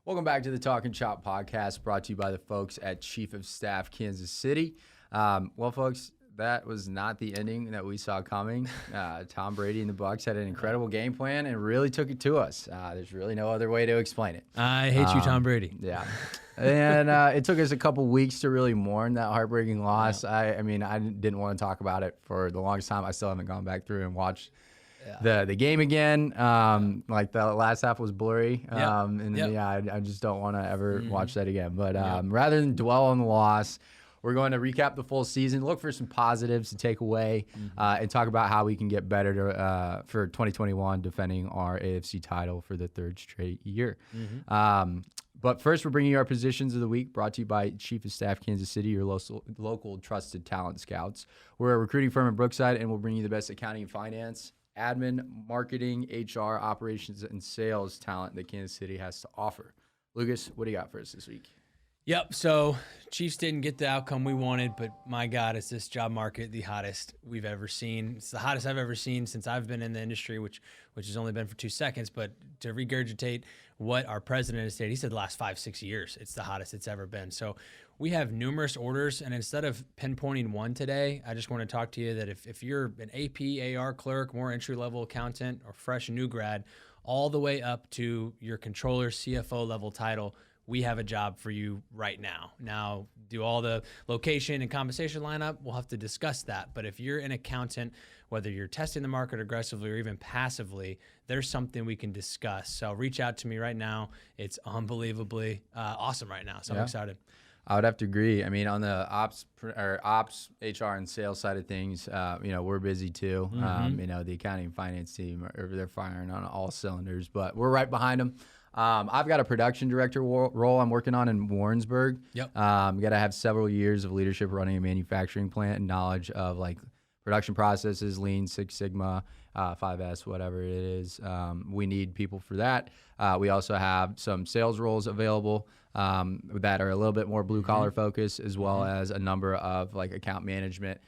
Welcome back to the Talkin podcast brought to you by the folks at Chief of Staff Kansas City. Well, folks, that was not the ending that we saw coming. Tom Brady and the Bucs had an incredible game plan and really took it to us. There's really no other way to explain it. I hate you, Tom Brady. Yeah. And it took us a couple weeks to really mourn that heartbreaking loss. Yeah. I mean, I didn't want to talk about it for the longest time. I still haven't gone back through and watched the game again. Like the last half was blurry. I just don't want to ever watch that again. But rather than dwell on the loss, we're going to recap the full season, look for some positives to take away, and talk about how we can get better for 2021, defending our AFC title for the third straight year. But first, we're bringing you our positions of the week, brought to you by Chief of Staff Kansas City, your local trusted talent scouts. We're a recruiting firm in Brookside, and we'll bring you the best accounting and finance, admin, marketing, HR, operations, and sales talent that Kansas City has to offer. Lucas, what do you got for us this week? Yep. So Chiefs didn't get the outcome we wanted, but my God, is this job market the hottest we've ever seen? It's the hottest I've ever seen since I've been in the industry, which has only been for 2 seconds. But to regurgitate what our president has said, he said the last 5-6 years, it's the hottest it's ever been. So we have numerous orders, and instead of pinpointing one today, I just want to talk to you that if you're an AP, AR clerk, more entry-level accountant, or fresh new grad, all the way up to your controller, CFO level title, we have a job for you right now. Now, do all the location and compensation line up? We'll have to discuss that. But if you're an accountant, whether you're testing the market aggressively or even passively, there's something we can discuss. So reach out to me right now. It's unbelievably awesome right now. So I'm excited. I would have to agree. I mean, on the ops, HR, and sales side of things, we're busy too. The accounting and finance team, they're firing on all cylinders, but we're right behind them. I've got a production director role I'm working on in Warrensburg. Yep. You got to have several years of leadership running a manufacturing plant and knowledge of like production processes, Lean, Six Sigma, 5S, whatever it is. We need people for that. We also have some sales roles available that are a little bit more blue collar focused, as well as a number of like account management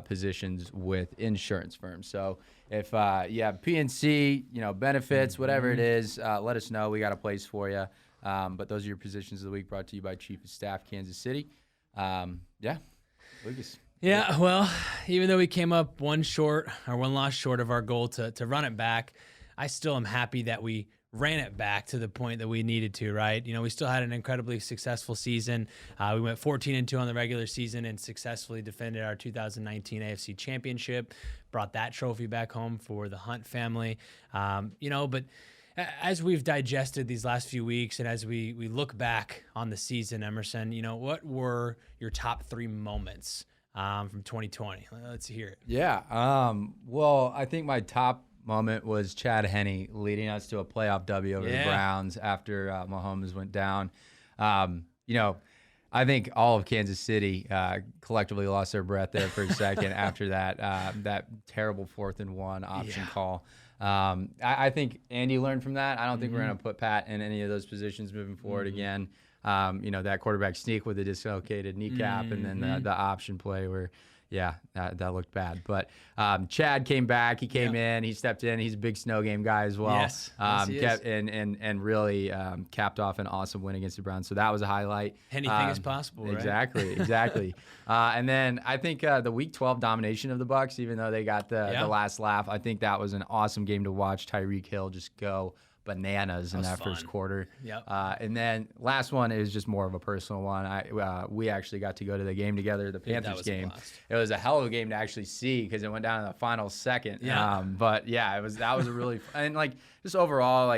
positions with insurance firms. So if you have PNC, benefits, whatever it is, let us know. We got a place for you. But those are your positions of the week, brought to you by Chief of Staff Kansas City. Lucas. Yeah, well, even though we came up one loss short of our goal to run it back, I still am happy that we ran it back to the point that we needed to, right? We still had an incredibly successful season. We went 14-2 on the regular season and successfully defended our 2019 AFC Championship, brought that trophy back home for the Hunt family. But as we've digested these last few weeks and as we look back on the season, Emerson, what were your top 3 moments from 2020? Let's hear it. Yeah. Well, I think my top moment was Chad Henne leading us to a playoff W over the Browns after Mahomes went down. I think all of Kansas City collectively lost their breath there for a second after that terrible 4th and 1 option call. I think Andy learned from that. I don't think we're going to put Pat in any of those positions moving forward again. That quarterback sneak with the dislocated kneecap and then the option play where, that looked bad. But Chad came back. He came in. He stepped in. He's a big snow game guy as well. Yes, he is. And really capped off an awesome win against the Browns. So that was a highlight. Anything is possible, right? Exactly. And then I think the Week 12 domination of the Bucs, even though they got the last laugh, I think that was an awesome game to watch. Tyreek Hill just go bananas in that first quarter. Yep. And then last one is just more of a personal one. We actually got to go to the game together, the Panthers game. It was a hell of a game to actually see because it went down in the final second. Yeah. That was a really and like just overall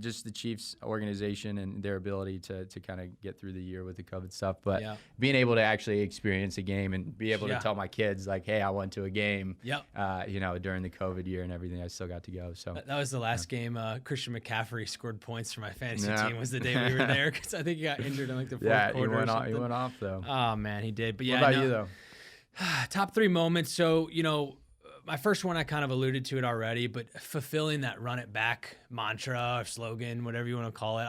just the Chiefs organization and their ability to kind of get through the year with the COVID stuff. But being able to actually experience a game and be able to tell my kids, like, hey, I went to a game, during the COVID year and everything, I still got to go. So that was the last game Christian McCaffrey scored points for my fantasy team was the day we were there because I think he got injured in like the fourth quarter. He went off, though. Oh, man, he did. But what about you, though? Top 3 moments. So, my first one, I kind of alluded to it already, but fulfilling that run it back mantra or slogan, whatever you want to call it,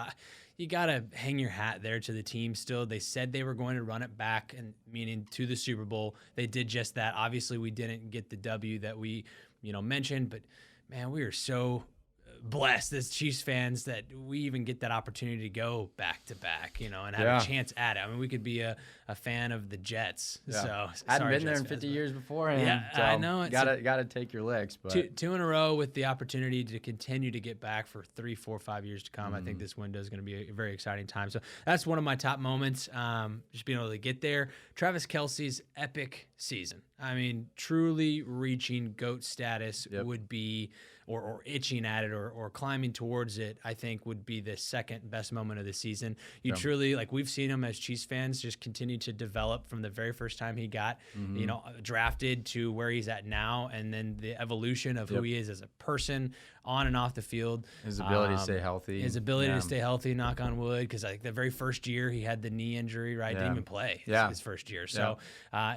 you got to hang your hat there to the team still. They said they were going to run it back, and meaning to the Super Bowl. They did just that. Obviously, we didn't get the W that we mentioned, but, man, we are so blessed as Chiefs fans that we even get that opportunity to go back to back, and have a chance at it. I mean, we could be a fan of the Jets. Yeah. So hadn't been there in 50 years before. Yeah, so I know. Gotta take your licks. But two in a row with the opportunity to continue to get back for 3, 4, 5 years to come. I think this window is going to be a very exciting time. So that's one of my top moments. Just being able to get there. Travis Kelce's epic season. I mean, truly reaching GOAT status would be, or itching at it, or climbing towards it, I think would be the second best moment of the season. You truly, like we've seen him as Chiefs fans, just continue to develop from the very first time he got, drafted to where he's at now, and then the evolution of who he is as a person on and off the field. His ability to stay healthy. His ability to stay healthy, knock on wood, because like the very first year he had the knee injury, right? Didn't even play his first year. So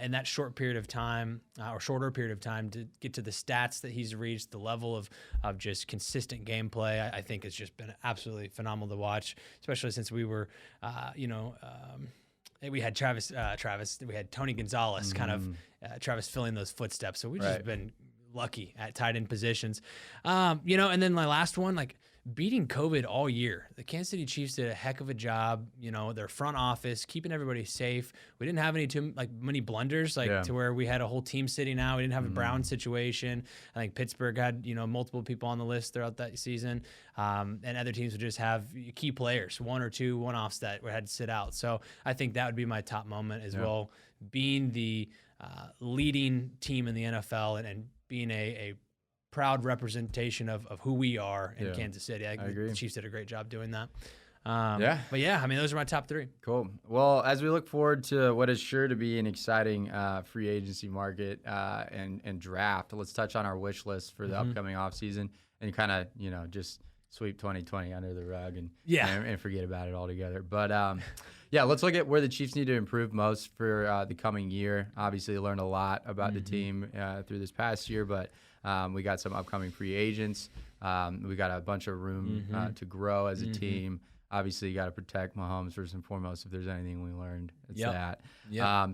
in that short period of time, or shorter period of time, to get to the stats that he's reached, the level of just consistent gameplay, I think it's just been absolutely phenomenal to watch, especially since we were, we had Travis, we had Tony Gonzalez, kind of Travis filling those footsteps. So we've just been lucky at tight end positions. And then my last one, like beating COVID all year. The Kansas City Chiefs did a heck of a job, their front office, keeping everybody safe. We didn't have many blunders, to where we had a whole team sitting out. We didn't have a Brown situation. I think Pittsburgh had, multiple people on the list throughout that season. And other teams would just have key players, 1 or 2 one-offs that had to sit out. So I think that would be my top moment as well, being the leading team in the NFL and being a proud representation of who we are in Kansas City. I agree. The Chiefs did a great job doing that. But I mean, those are my top 3. Cool. Well, as we look forward to what is sure to be an exciting free agency market and draft, let's touch on our wish list for the upcoming offseason and kind of, just sweep 2020 under the rug and forget about it altogether. But let's look at where the Chiefs need to improve most for the coming year. Obviously, learned a lot about the team through this past year, but we got some upcoming free agents. We got a bunch of room to grow as a team. Obviously, you got to protect Mahomes first and foremost. If there's anything we learned, it's that.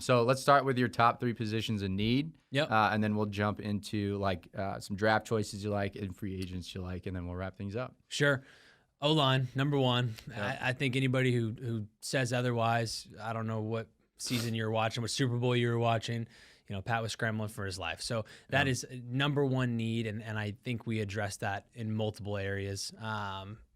So let's start with your top 3 positions in need. And then we'll jump into some draft choices you like and free agents you like, and then we'll wrap things up. Sure. O-line, number 1. I think anybody who says otherwise, I don't know what season you're watching, what Super Bowl you were watching. Pat was scrambling for his life. So that is number 1 need, and I think we address that in multiple areas,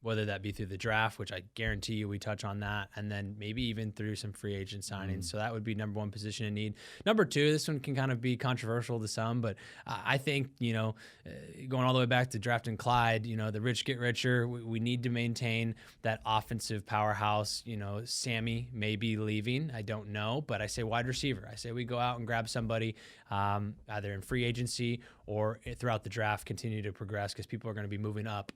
whether that be through the draft, which I guarantee you we touch on that, and then maybe even through some free agent signings. So that would be number 1 position in need. Number 2, this one can kind of be controversial to some, but I think, going all the way back to drafting Clyde, the rich get richer. We need to maintain that offensive powerhouse. Sammy may be leaving. I don't know, but I say wide receiver. I say we go out and grab somebody either in free agency or throughout the draft, continue to progress because people are going to be moving up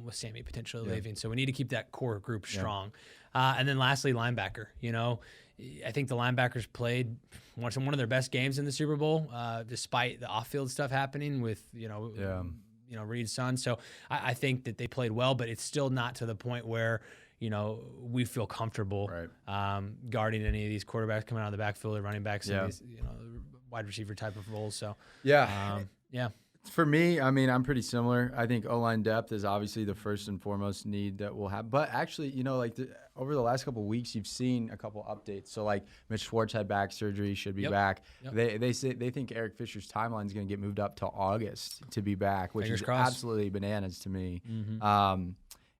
with Sammy potentially leaving. So we need to keep that core group strong. And then lastly, linebacker. I think the linebackers played one of their best games in the Super Bowl, despite the off-field stuff happening with, Reed's son. So I think that they played well, but it's still not to the point where, we feel comfortable guarding any of these quarterbacks coming out of the backfield or running backs in these, wide receiver type of roles. So, For me, I mean, I'm pretty similar. I think O-line depth is obviously the first and foremost need that we'll have. But actually, over the last couple of weeks, you've seen a couple updates. So, Mitch Schwartz had back surgery, should be back. They think Eric Fisher's timeline is going to get moved up to August to be back, which is absolutely bananas to me.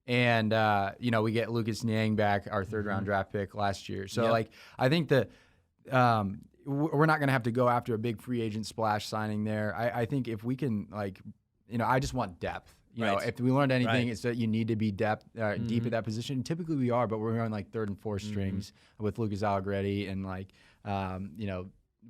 We get Lucas Niang back, our third-round draft pick last year. So, I think that we're not going to have to go after a big free agent splash signing there. I think if we can, I just want depth. If we learned anything, it's that you need to be deep at that position. Typically we are, but we're on 3rd and 4th strings with Lucas Allegretti and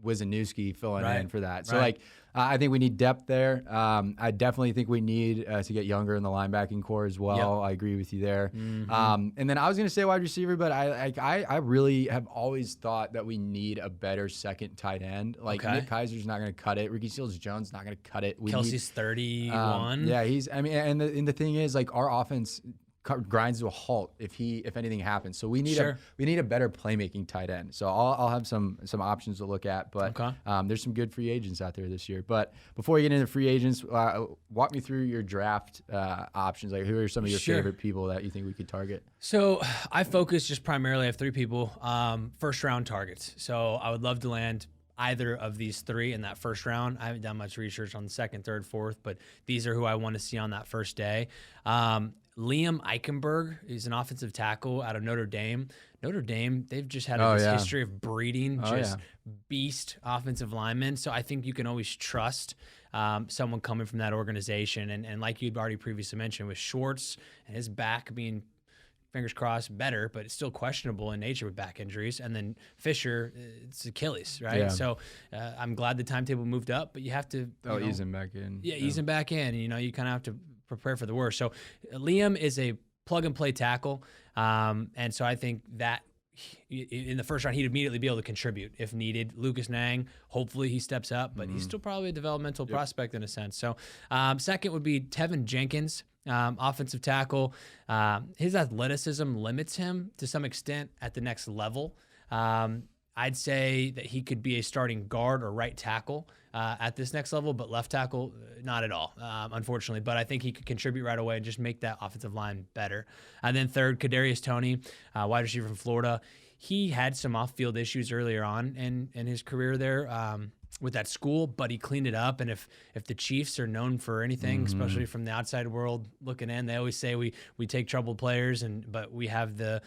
Wisniewski filling in for that. So I think we need depth there. I definitely think we need to get younger in the linebacking core as well. I agree with you there. And then I was going to say wide receiver, but I really have always thought that we need a better second tight end. Nick Keiser's not going to cut it. Ricky Seals-Jones not going to cut it. Kelsey's 31. And the thing is, our offense grinds to a halt if anything happens. So we need Sure. a better playmaking tight end. So I'll have some options to look at, but there's some good free agents out there this year. But before you get into free agents, walk me through your draft options. Like, who are some of your favorite people that you think we could target? So I focus just primarily, I have 3 people, first round targets. So I would love to land either of these 3 in that first round. I haven't done much research on the second, third, fourth, but these are who I want to see on that first day. Liam Eichenberg, he's an offensive tackle out of Notre Dame. Notre Dame, they've just had this history of breeding beast offensive linemen. So I think you can always trust someone coming from that organization. And like you'd already previously mentioned, with Schwartz and his back being, fingers crossed, better, but it's still questionable in nature with back injuries. And then Fisher, it's Achilles, right? Yeah. So I'm glad the timetable moved up, but you have to ease him back in. Yeah, ease him back in. You kind of have to prepare for the worst. So Liam is a plug-and-play tackle, and so I think that in the first round, he'd immediately be able to contribute if needed. Lucas Nang, hopefully he steps up, but he's still probably a developmental prospect in a sense. So second would be Tevin Jenkins, offensive tackle. His athleticism limits him to some extent at the next level. I'd say that he could be a starting guard or right tackle at this next level, but left tackle, not at all, unfortunately. But I think he could contribute right away and just make that offensive line better. And then third, Kadarius Toney, wide receiver from Florida. He had some off-field issues earlier on in his career there with that school, but he cleaned it up. And if the Chiefs are known for anything, especially from the outside world looking in, they always say we take troubled players, but we have the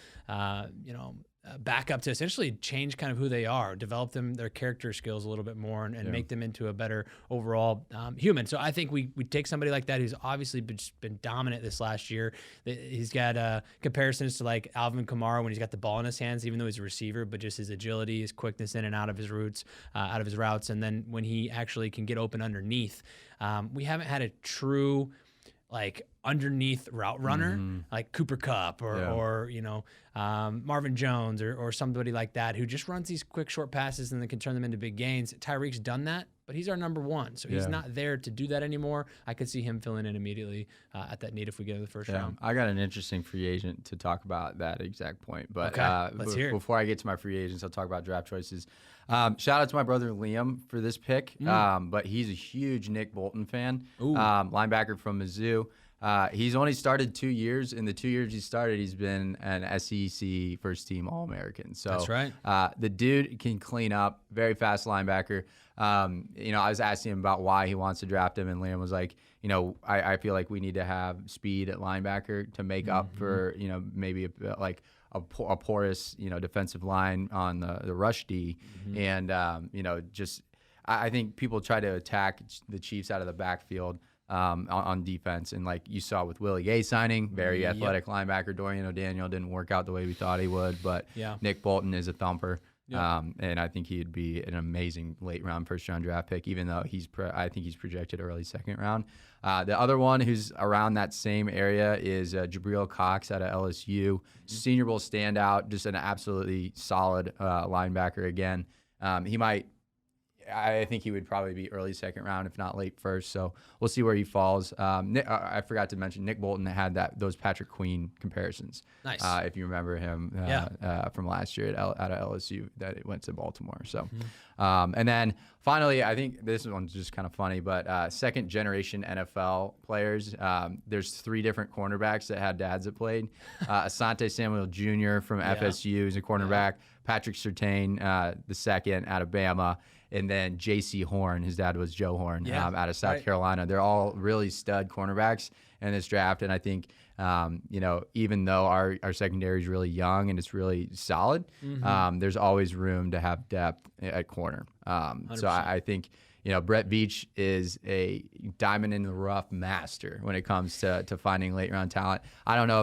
back up to essentially change kind of who they are, develop their character skills a little bit more, and make them into a better overall human. So I think we take somebody like that who's obviously been dominant this last year. He's got comparisons to like Alvin Kamara when he's got the ball in his hands, even though he's a receiver, but just his agility, his quickness in and out of his routes, and then when he actually can get open underneath. We haven't had a true underneath route runner like Cooper Kupp or Marvin Jones or somebody like that who just runs these quick short passes and then can turn them into big gains. Tyreek's done that, but he's our number 1, so he's not there to do that anymore. I could see him filling in immediately at that need if we get to the first round. I got an interesting free agent to talk about that exact point, but let's hear it. Before I get to my free agents, I'll talk about draft choices. Shout out to my brother Liam for this pick, but he's a huge Nick Bolton fan, linebacker from Mizzou. He's only started 2 years. In the 2 years he started, he's been an SEC first team All-American. So that's right. The dude can clean up, very fast linebacker. I was asking him about why he wants to draft him, and Liam was like, I feel like we need to have speed at linebacker to make up for, maybe a porous, defensive line on the rush D. And, I think people try to attack the Chiefs out of the backfield on defense. And like you saw with Willie Gay signing, very athletic linebacker. Dorian O'Daniel didn't work out the way we thought he would, but Nick Bolton is a thumper. And I think he'd be an amazing late round, first round draft pick, even though I think he's projected early second round. The other one who's around that same area is Gabriel Cox out of LSU, Senior Bowl standout, just an absolutely solid linebacker again. I think he would probably be early second round, if not late first. So we'll see where he falls. I forgot to mention Nick Bolton had those Patrick Queen comparisons. Nice. If you remember him from last year out of LSU that it went to Baltimore. So, and then finally, I think this one's just kind of funny, but second generation NFL players. There's 3 different cornerbacks that had dads that played. Asante Samuel Jr. from FSU is a cornerback. Patrick Surtain, the second out of Bama. And then J.C. Horn, his dad was Joe Horn, out of South Carolina. They're all really stud cornerbacks in this draft. And I think, even though our secondary is really young and it's really solid, there's always room to have depth at corner. So I think, Brett Veach is a diamond in the rough master when it comes to finding late round talent. I don't know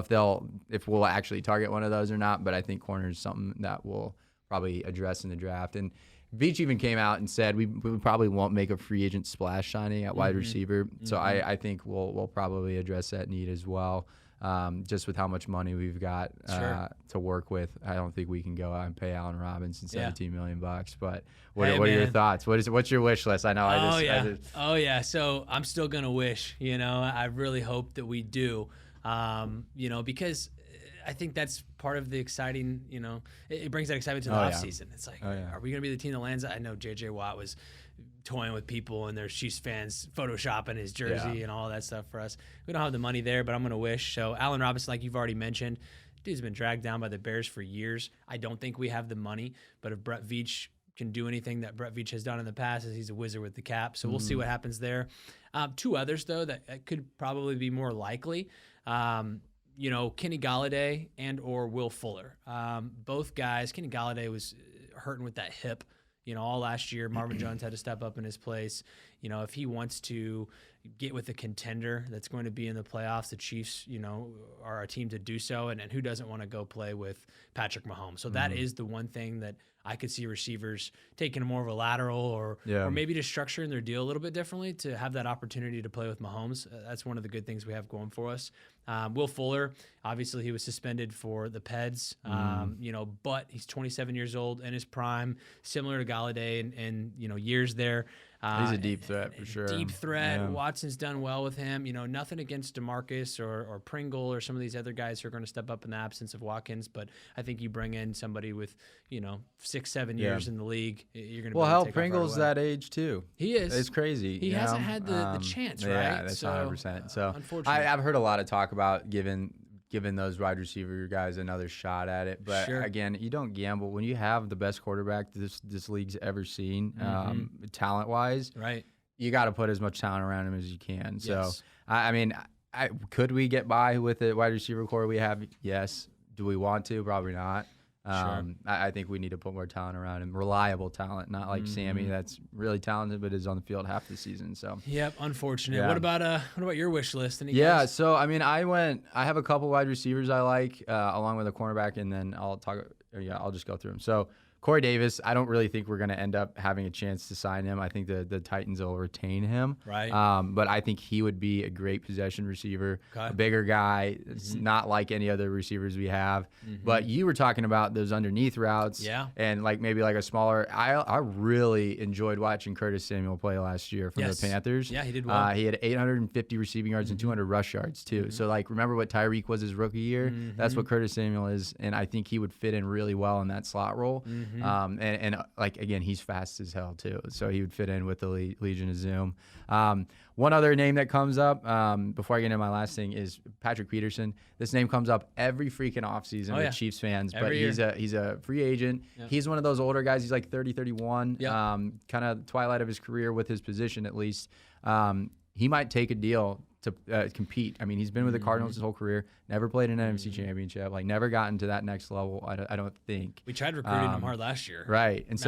if we'll actually target one of those or not, but I think corner is something that we'll probably address in the draft. And Veach even came out and said we probably won't make a free agent splash signing at wide receiver. So I think we'll probably address that need as well. Just with how much money we've got to work with, I don't think we can go out and pay Allen Robinson $17 million. But what are your thoughts? What's your wish list? I know. So I'm still gonna wish. I really hope that we do. Because I think that's part of the exciting, it brings that excitement to the offseason. It's like, are we going to be the team that lands? I know J.J. Watt was toying with people and there's Chiefs fans photoshopping his jersey and all that stuff for us. We don't have the money there, but I'm going to wish. So Allen Robinson, like you've already mentioned, dude's been dragged down by the Bears for years. I don't think we have the money, but if Brett Veach can do anything that Brett Veach has done in the past, is he's a wizard with the cap. So we'll see what happens there. Two others, though, that could probably be more likely. Kenny Golladay and or Will Fuller. Both guys, Kenny Golladay was hurting with that hip, all last year. Marvin Jones had to step up in his place. If he wants to get with a contender that's going to be in the playoffs, the Chiefs, are a team to do so. And who doesn't want to go play with Patrick Mahomes? So that is the one thing that I could see receivers taking more of a lateral or maybe just structuring their deal a little bit differently to have that opportunity to play with Mahomes. That's one of the good things we have going for us. Will Fuller, obviously he was suspended for the Peds, but he's 27 years old in his prime, similar to Golladay and years there. He's a deep threat for sure. Deep threat. Yeah. Watson's done well with him. Nothing against DeMarcus or Pringle or some of these other guys who are going to step up in the absence of Watkins. But I think you bring in somebody with 6-7 years in the league, you're going to. Well, hell, Pringle's that age too. He is. It's crazy. He hasn't had the chance, right? Yeah, that's 100%. So unfortunately, I've heard a lot of talk about giving those wide receiver guys another shot at it. But again, you don't gamble when you have the best quarterback this league's ever seen, talent-wise. Right. You got to put as much talent around him as you can. So, could we get by with the wide receiver core we have? Yes. Do we want to? Probably not. I think we need to put more talent around him, reliable talent, not like Sammy that's really talented but is on the field half the season. So unfortunate. Yeah. What about your wish list? Guys? So I have a couple wide receivers I like, along with a cornerback, and then I'll just go through them. So Corey Davis, I don't really think we're going to end up having a chance to sign him. I think the Titans will retain him. Right. But I think he would be a great possession receiver, a bigger guy. It's not like any other receivers we have. But you were talking about those underneath routes. Yeah. And maybe a smaller. I really enjoyed watching Curtis Samuel play last year from the Panthers. Yeah, he did well. He had 850 receiving yards and 200 rush yards too. So remember what Tyreek was his rookie year? That's what Curtis Samuel is, and I think he would fit in really well in that slot role. Again, he's fast as hell too, so he would fit in with the Legion of Zoom. One other name that comes up before I get into my last thing is Patrick Peterson. This name comes up every freaking offseason with Chiefs fans, but he's a free agent. Yep. He's one of those older guys. He's like 30, 31, kind of twilight of his career with his position at least. He might take a deal to compete. I mean, he's been with the Cardinals his whole career, never played an NFC championship, never gotten to that next level, I don't think. We tried recruiting him hard last year. Right. And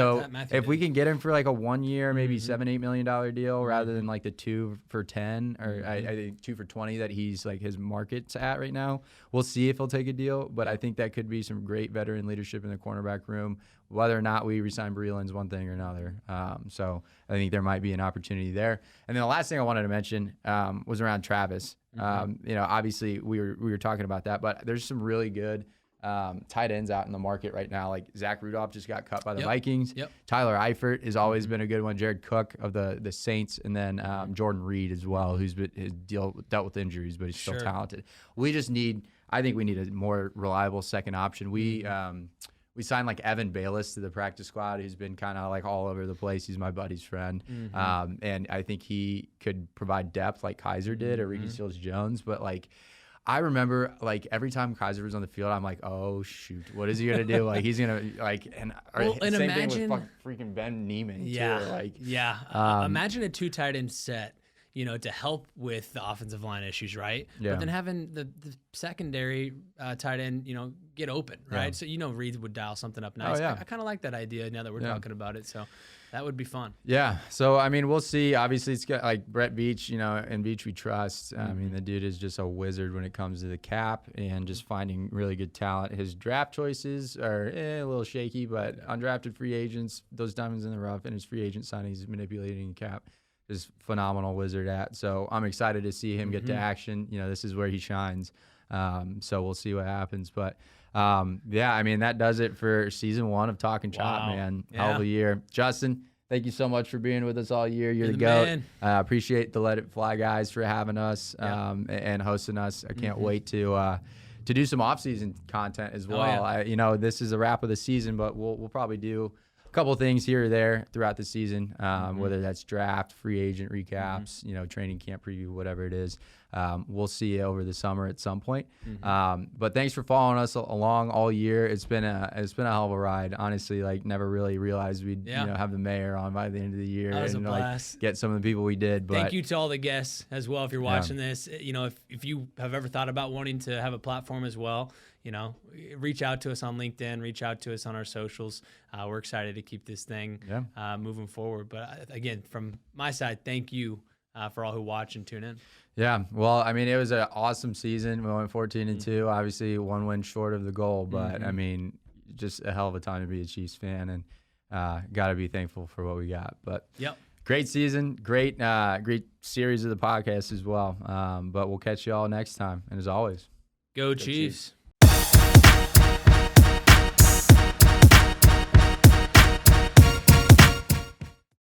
if we can get him for a 1 year, maybe $7-8 million deal rather than the 2 for 10 or I think 2 for 20 that he's his market's at right now, we'll see if he'll take a deal. But I think that could be some great veteran leadership in the cornerback room. Whether or not we resign Breeland's one thing or another. So I think there might be an opportunity there. And then the last thing I wanted to mention was around Travis. Obviously we were talking about that, but there's some really good tight ends out in the market right now. Zach Rudolph just got cut by the Vikings. Yep. Tyler Eifert has always been a good one. Jared Cook of the Saints, and then Jordan Reed as well, who's dealt with injuries, but he's still talented. I think we need a more reliable second option. We signed Evan Bayless to the practice squad. He's been kind of all over the place. He's my buddy's friend. And I think he could provide depth like Kaiser did or Ricky Seals-Jones. But I remember every time Kaiser was on the field, I'm like, oh shoot, what is he gonna do? He's gonna same imagine, thing with freaking Ben Neiman too. Imagine a 2 tight end set, to help with the offensive line issues, right? Yeah. But then having the secondary tight end, get open, right? Yeah. So Reed would dial something up nice. I kind of like that idea now that we're talking about it. So that would be fun. Yeah. So we'll see. Obviously, it's got Brett Veach, and Veach we trust. The dude is just a wizard when it comes to the cap and just finding really good talent. His draft choices are a little shaky, but undrafted free agents, those diamonds in the rough, and his free agent signings manipulating the cap is phenomenal wizard at. So I'm excited to see him get to action. This is where he shines. So we'll see what happens. But that does it for season 1 of Talkin' Chop, man. Hell of a year. Justin, thank you so much for being with us all year. You're the man. GOAT. Appreciate the Let It Fly guys for having us and hosting us. I can't wait to do some off-season content as well. This is a wrap of the season, but we'll probably do a couple of things here or there throughout the season, whether that's draft, free agent recaps, training camp preview, whatever it is. We'll see you over the summer at some point. But thanks for following us along all year. It's been a hell of a ride. Honestly, never really realized we'd have the mayor on by the end of the year and get some of the people we did. But thank you to all the guests as well. If you're watching this, if you have ever thought about wanting to have a platform as well, reach out to us on LinkedIn, reach out to us on our socials. We're excited to keep this thing moving forward. But again, from my side, thank you for all who watch and tune in. Yeah, well, it was an awesome season. We went 14-2, obviously 1 win short of the goal, but just a hell of a time to be a Chiefs fan, and got to be thankful for what we got. But great season, great series of the podcast as well. But we'll catch you all next time, and as always, go Chiefs.